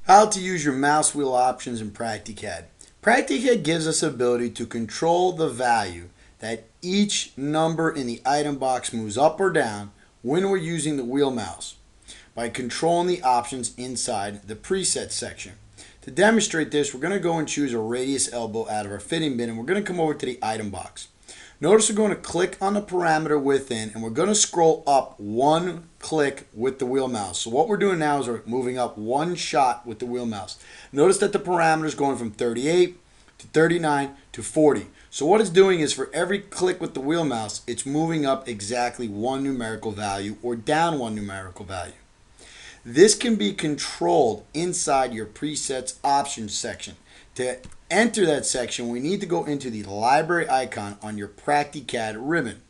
How to use your mouse wheel options in PractiCAD. PractiCAD gives us the ability to control the value that each number in the item box moves up or down when we're using the wheel mouse by controlling the options inside the preset section. To demonstrate this, we're going to go and choose a radius elbow out of our fitting bin, and we're going to come over to the item box. Notice we're going to click on the parameter within, and we're going to scroll up one click with the wheel mouse. So what we're doing now is we're moving up one shot with the wheel mouse. Notice that the parameter is going from 38 to 39 to 40. So what it's doing is for every click with the wheel mouse, it's moving up exactly one numerical value or down one numerical value. This can be controlled inside your presets options section. To enter that section, we need to go into the library icon on your PractiCAD ribbon.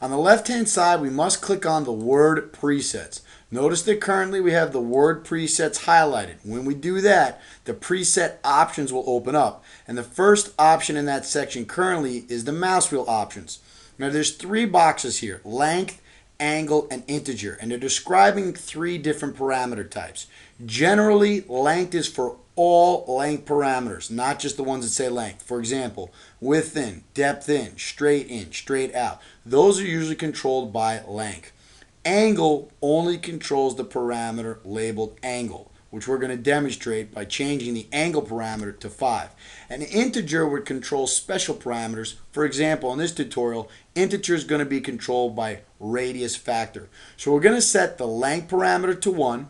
On the left hand side, we must click on the word presets. Notice that currently we have the word presets highlighted. When we do that, the preset options will open up, and the first option in that section currently is the mouse wheel options. Now there's three boxes here: length, angle, and integer, and they're describing three different parameter types. Generally, length is for all length parameters, not just the ones that say length. For example, width in, depth in, straight out. Those are usually controlled by length. Angle only controls the parameter labeled angle, which we're going to demonstrate by changing the angle parameter to 5. An integer would control special parameters. For example, in this tutorial, integer is going to be controlled by radius factor. So we're going to set the length parameter to 1.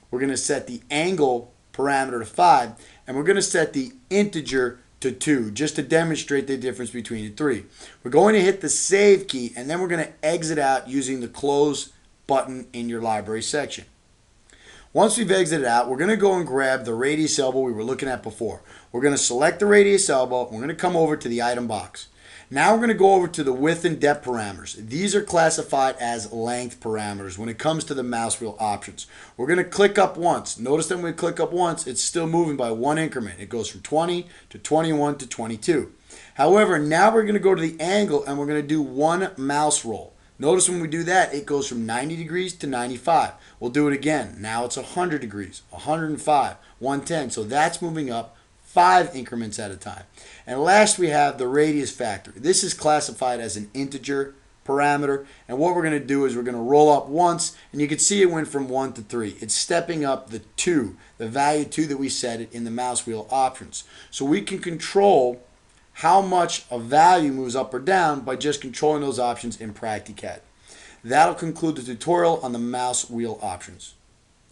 We're going to set the angle parameter to 5, and we're going to set the integer to 2, just to demonstrate the difference between the three. We're going to hit the save key, and then we're going to exit out using the close button in your library section. Once we've exited out, we're going to go and grab the radius elbow we were looking at before. We're going to select the radius elbow. We're going to come over to the item box. Now we're going to go over to the width and depth parameters. These are classified as length parameters when it comes to the mouse wheel options. We're going to click up once. Notice that when we click up once, it's still moving by one increment. It goes from 20 to 21 to 22. However, now we're going to go to the angle, and we're going to do one mouse roll. Notice when we do that, it goes from 90 degrees to 95. We'll do it again. Now it's 100 degrees, 105, 110. So that's moving up 5 increments at a time. And last, we have the radius factor. This is classified as an integer parameter. And what we're going to do is we're going to roll up once, and you can see it went from 1 to 3. It's stepping up the 2, the value 2 that we set it in the mouse wheel options. So we can control how much a value moves up or down by just controlling those options in PractiCAD. That'll conclude the tutorial on the mouse wheel options.